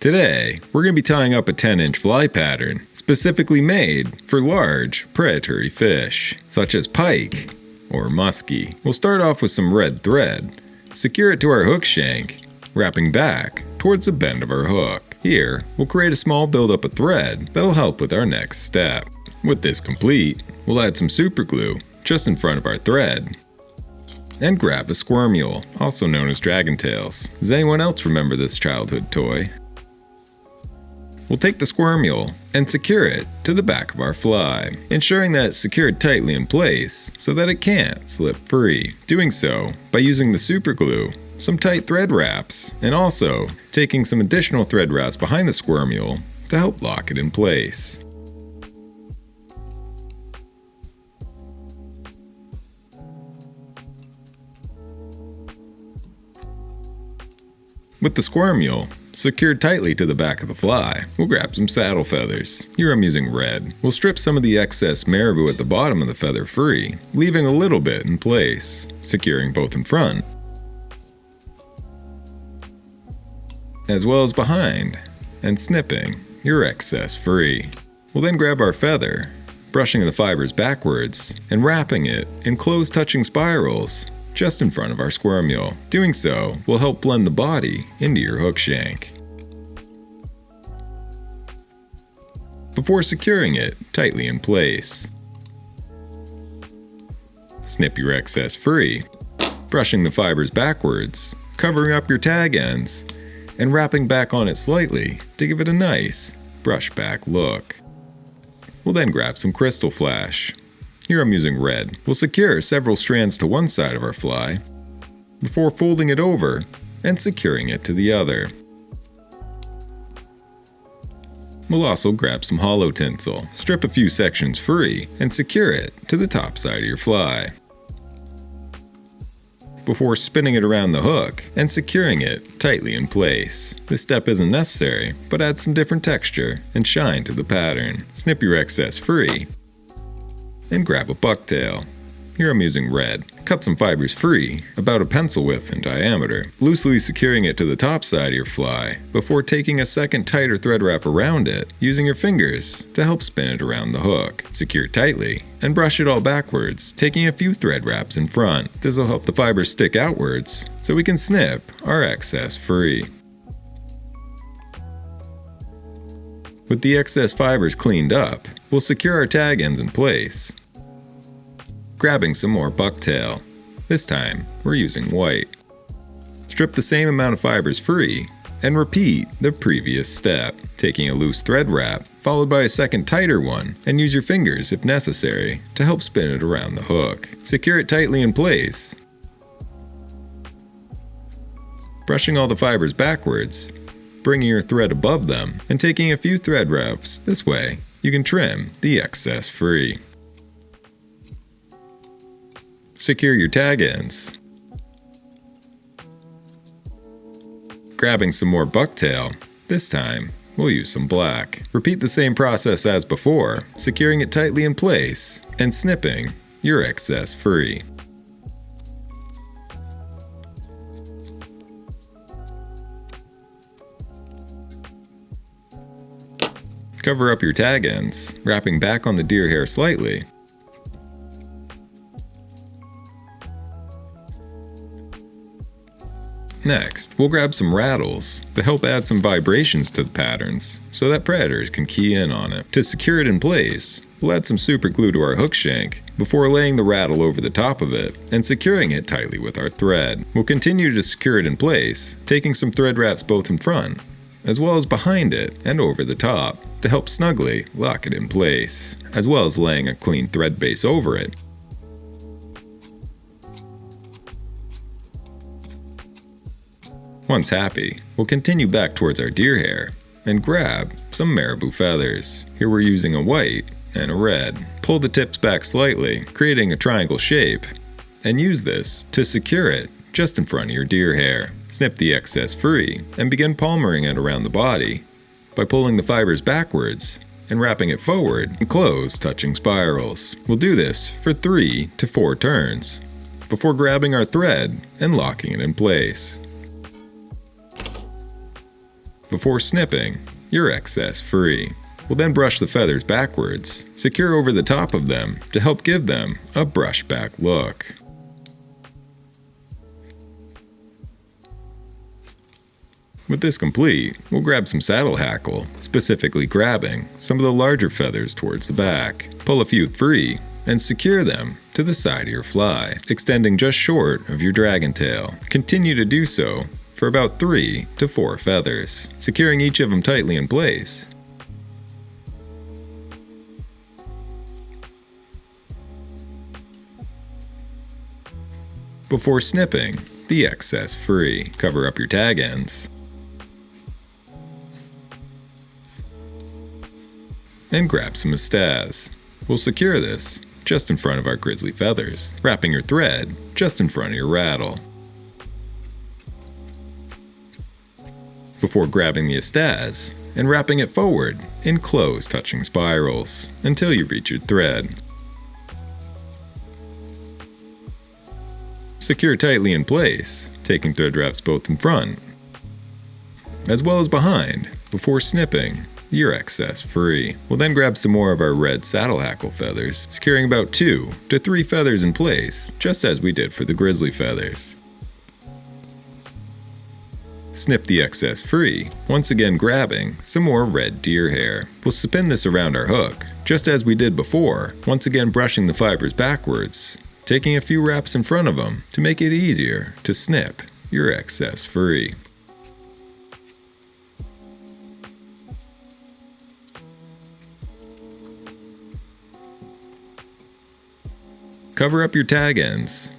Today, we're going to be tying up a 10-inch fly pattern specifically made for large predatory fish, such as pike or musky. We'll start off with some red thread, secure it to our hook shank, wrapping back towards the bend of our hook. Here, we'll create a small buildup of thread that'll help with our next step. With this complete, we'll add some super glue just in front of our thread, and grab a squirm mule, also known as dragon tails. Does anyone else remember this childhood toy? We'll take the squirm mule and secure it to the back of our fly, ensuring that it's secured tightly in place so that it can't slip free. Doing so by using the super glue, some tight thread wraps, and also taking some additional thread wraps behind the squirm mule to help lock it in place. With the squirm mule secured tightly to the back of the fly, we'll grab some saddle feathers. Here I'm using red. We'll strip some of the excess marabou at the bottom of the feather free, leaving a little bit in place, securing both in front as well as behind, and snipping your excess free. We'll then grab our feather, brushing the fibers backwards and wrapping it in close touching spirals just in front of our squirm mule. Doing so will help blend the body into your hook shank, before securing it tightly in place. Snip your excess free, brushing the fibers backwards, covering up your tag ends, and wrapping back on it slightly to give it a nice brush back look. We'll then grab some crystal flash. Here I'm using red. We'll secure several strands to one side of our fly before folding it over and securing it to the other. We'll also grab some hollow tinsel, strip a few sections free, and secure it to the top side of your fly before spinning it around the hook and securing it tightly in place. This step isn't necessary, but adds some different texture and shine to the pattern. Snip your excess free and grab a bucktail. Here I'm using red. Cut some fibers free, about a pencil width in diameter, loosely securing it to the top side of your fly before taking a second tighter thread wrap around it, using your fingers to help spin it around the hook. Secure tightly and brush it all backwards, taking a few thread wraps in front. This will help the fibers stick outwards so we can snip our excess free. With the excess fibers cleaned up, we'll secure our tag ends in place, grabbing some more bucktail. This time, we're using white. Strip the same amount of fibers free and repeat the previous step, taking a loose thread wrap followed by a second tighter one, and use your fingers if necessary to help spin it around the hook. Secure it tightly in place, brushing all the fibers backwards, bringing your thread above them, and taking a few thread wraps. This way, you can trim the excess free. Secure your tag ends. Grabbing some more bucktail. This time, we'll use some black. Repeat the same process as before, securing it tightly in place and snipping your excess free. Cover up your tag ends, wrapping back on the deer hair slightly. Next, we'll grab some rattles to help add some vibrations to the patterns so that predators can key in on it. To secure it in place, we'll add some super glue to our hook shank before laying the rattle over the top of it and securing it tightly with our thread. We'll continue to secure it in place, taking some thread wraps both in front as well as behind it and over the top to help snugly lock it in place, as well as laying a clean thread base over it. Once happy, we'll continue back towards our deer hair and grab some marabou feathers. Here we're using a white and a red. Pull the tips back slightly, creating a triangle shape, and use this to secure it just in front of your deer hair. Snip the excess free and begin palmering it around the body by pulling the fibers backwards and wrapping it forward in close touching spirals. We'll do this for 3 to 4 turns before grabbing our thread and locking it in place. Before snipping your excess free. We'll then brush the feathers backwards, secure over the top of them to help give them a brush back look. With this complete, we'll grab some saddle hackle, specifically grabbing some of the larger feathers towards the back. Pull a few free and secure them to the side of your fly, extending just short of your dragon tail. Continue to do so for about 3 to 4 feathers, securing each of them tightly in place. Before snipping the excess free, cover up your tag ends and grab some amplifies. We'll secure this just in front of our grizzly feathers, wrapping your thread just in front of your rattle. Before grabbing the amplifies and wrapping it forward in close touching spirals until you reach your thread. Secure tightly in place, taking thread wraps both in front as well as behind before snipping your excess free. We'll then grab some more of our red saddle hackle feathers, securing about 2 to 3 feathers in place, just as we did for the grizzly feathers. Snip the excess free, once again grabbing some more red deer hair. We'll spin this around our hook, just as we did before, once again brushing the fibers backwards, taking a few wraps in front of them to make it easier to snip your excess free. Cover up your tag ends.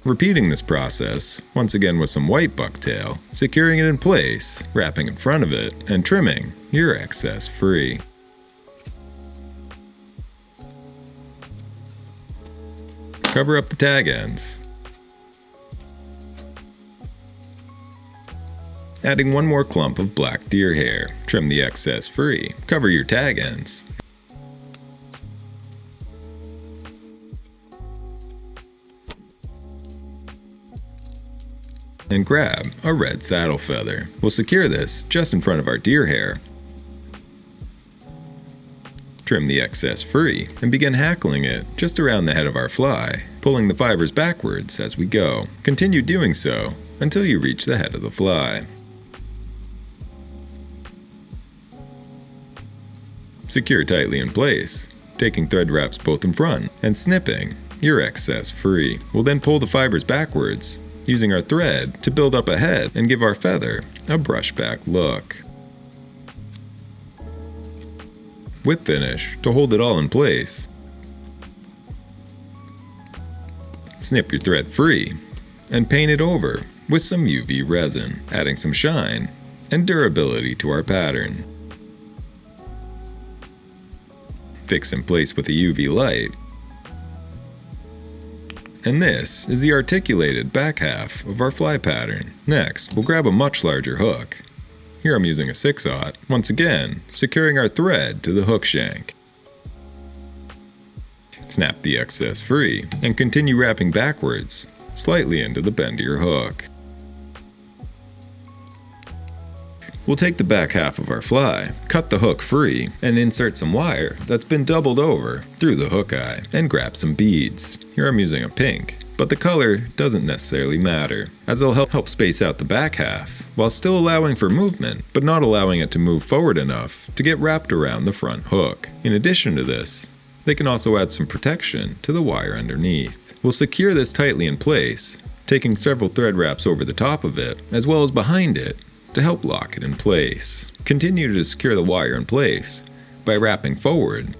Repeating this process, once again with some white bucktail, securing it in place, wrapping in front of it, and trimming your excess free. Cover up the tag ends. Adding one more clump of black deer hair, trim the excess free, cover your tag ends. And grab a red saddle feather. We'll secure this just in front of our deer hair. Trim the excess free and begin hackling it just around the head of our fly, pulling the fibers backwards as we go. Continue doing so until you reach the head of the fly. Secure tightly in place, taking thread wraps both in front and snipping your excess free. We'll then pull the fibers backwards, using our thread to build up a head and give our feather a brushback look. Whip finish to hold it all in place. Snip your thread free and paint it over with some UV resin, adding some shine and durability to our pattern. Fix in place with a UV light. And this is the articulated back half of our fly pattern. Next, we'll grab a much larger hook. Here I'm using a 6/0, once again, securing our thread to the hook shank. Snap the excess free, and continue wrapping backwards, slightly into the bend of your hook. We'll take the back half of our fly, cut the hook free, and insert some wire that's been doubled over through the hook eye, and grab some beads. Here I'm using a pink, but the color doesn't necessarily matter, as it'll help space out the back half, while still allowing for movement, but not allowing it to move forward enough to get wrapped around the front hook. In addition to this, they can also add some protection to the wire underneath. We'll secure this tightly in place, taking several thread wraps over the top of it, as well as behind it, to help lock it in place. Continue to secure the wire in place by wrapping forward,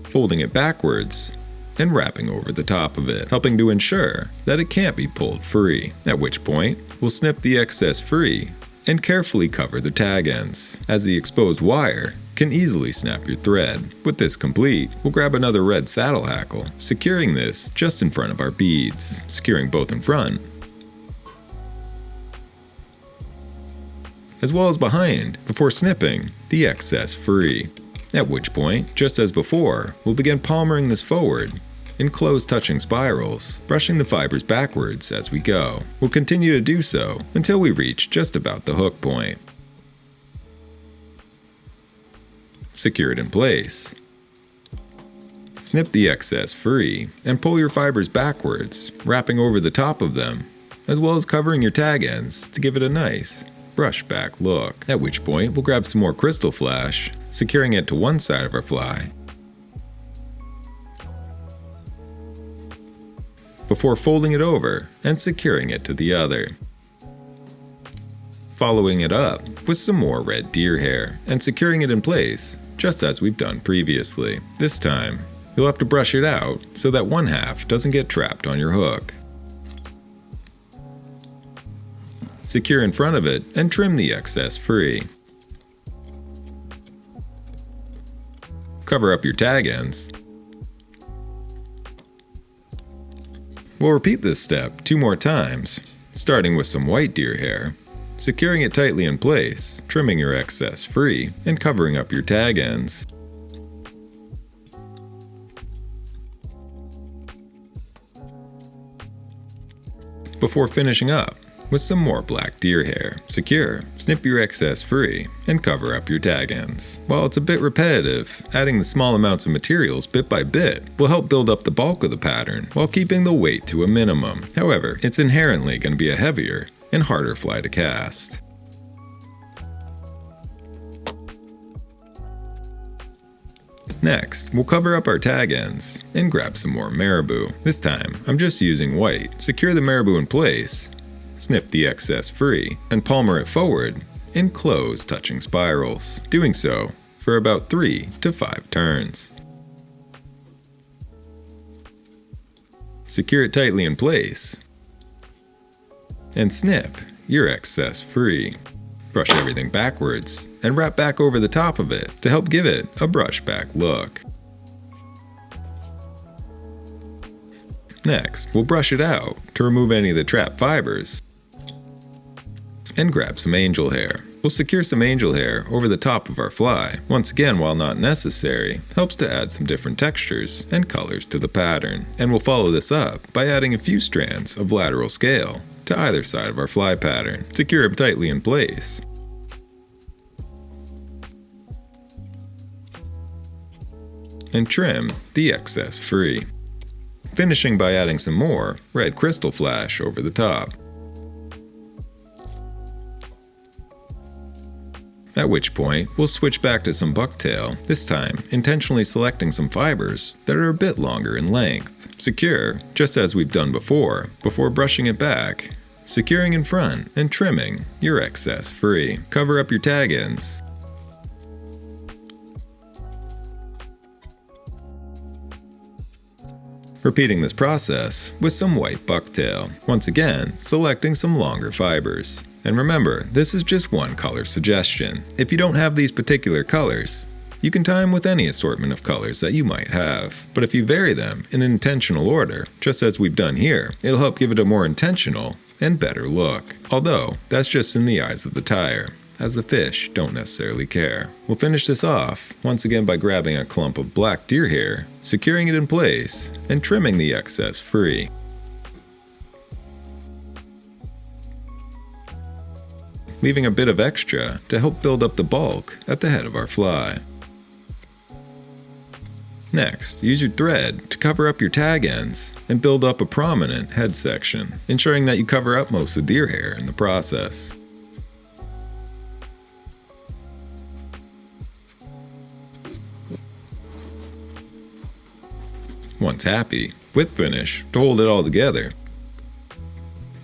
folding it backwards, and wrapping over the top of it, helping to ensure that it can't be pulled free. At which point, we'll snip the excess free and carefully cover the tag ends, as the exposed wire can easily snap your thread. With this complete, we'll grab another red saddle hackle, securing this just in front of our beads, securing both in front as well as behind before snipping the excess free. At which point, just as before, we'll begin palmering this forward in close touching spirals, brushing the fibers backwards as we go. We'll continue to do so until we reach just about the hook point. Secure it in place. Snip the excess free and pull your fibers backwards, wrapping over the top of them, as well as covering your tag ends to give it a nice brush back look. At which point we'll grab some more crystal flash, securing it to one side of our fly, before folding it over and securing it to the other. Following it up with some more red deer hair and securing it in place just as we've done previously. This time, you'll have to brush it out so that one half doesn't get trapped on your hook. Secure in front of it and trim the excess free. Cover up your tag ends. We'll repeat this step 2 more times, starting with some white deer hair, securing it tightly in place, trimming your excess free, and covering up your tag ends. Before finishing up with some more black deer hair. Secure, snip your excess free, and cover up your tag ends. While it's a bit repetitive, adding the small amounts of materials bit by bit will help build up the bulk of the pattern while keeping the weight to a minimum. However, it's inherently going to be a heavier and harder fly to cast. Next, we'll cover up our tag ends and grab some more marabou. This time, I'm just using white. Secure the marabou in place, snip the excess free, and palmer it forward in close touching spirals, doing so for about 3 to 5 turns. Secure it tightly in place, and snip your excess free. Brush everything backwards and wrap back over the top of it to help give it a brush back look. Next, we'll brush it out to remove any of the trapped fibers and grab some angel hair. We'll secure some angel hair over the top of our fly. Once again, while not necessary, helps to add some different textures and colors to the pattern. And we'll follow this up by adding a few strands of lateral scale to either side of our fly pattern. Secure them tightly in place. And trim the excess free. Finishing by adding some more red crystal flash over the top. At which point, we'll switch back to some bucktail, this time intentionally selecting some fibers that are a bit longer in length. Secure, just as we've done before brushing it back, securing in front and trimming your excess free. Cover up your tag ends. Repeating this process with some white bucktail, once again selecting some longer fibers. And remember, this is just one color suggestion. If you don't have these particular colors, you can tie them with any assortment of colors that you might have. But if you vary them in an intentional order, just as we've done here, it'll help give it a more intentional and better look. Although, that's just in the eyes of the tyer, as the fish don't necessarily care. We'll finish this off, once again by grabbing a clump of black deer hair, securing it in place, and trimming the excess free. Leaving a bit of extra to help build up the bulk at the head of our fly. Next, use your thread to cover up your tag ends and build up a prominent head section, ensuring that you cover up most of the deer hair in the process. Once happy, whip finish to hold it all together.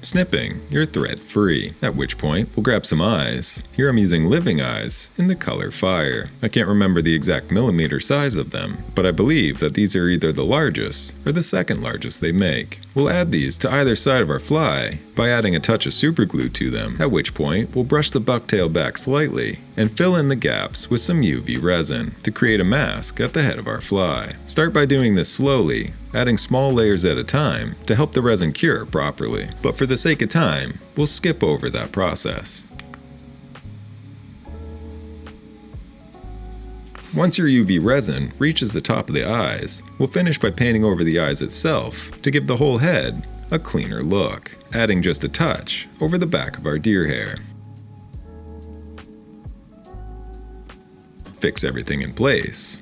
Snipping your thread free, at which point we'll grab some eyes. Here I'm using living eyes in the color fire. I can't remember the exact millimeter size of them, but I believe that these are either the largest or the second largest they make. We'll add these to either side of our fly by adding a touch of super glue to them, at which point we'll brush the bucktail back slightly and fill in the gaps with some UV resin to create a mask at the head of our fly. Start by doing this slowly, adding small layers at a time to help the resin cure properly. But for the sake of time, we'll skip over that process. Once your UV resin reaches the top of the eyes, we'll finish by painting over the eyes itself to give the whole head a cleaner look, adding just a touch over the back of our deer hair. Fix everything in place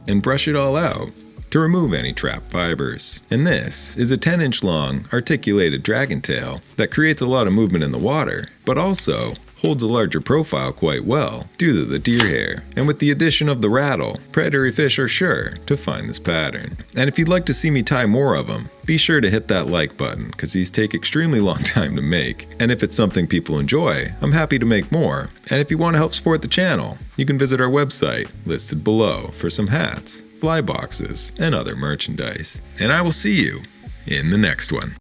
and brush it all out to remove any trapped fibers. And this is a 10-inch long articulated dragon tail that creates a lot of movement in the water, but also holds a larger profile quite well due to the deer hair. And with the addition of the rattle, predatory fish are sure to find this pattern. And if you'd like to see me tie more of them, be sure to hit that like button, because these take extremely long time to make. And if it's something people enjoy, I'm happy to make more. And if you want to help support the channel, you can visit our website listed below for some hats, fly boxes, and other merchandise. And I will see you in the next one.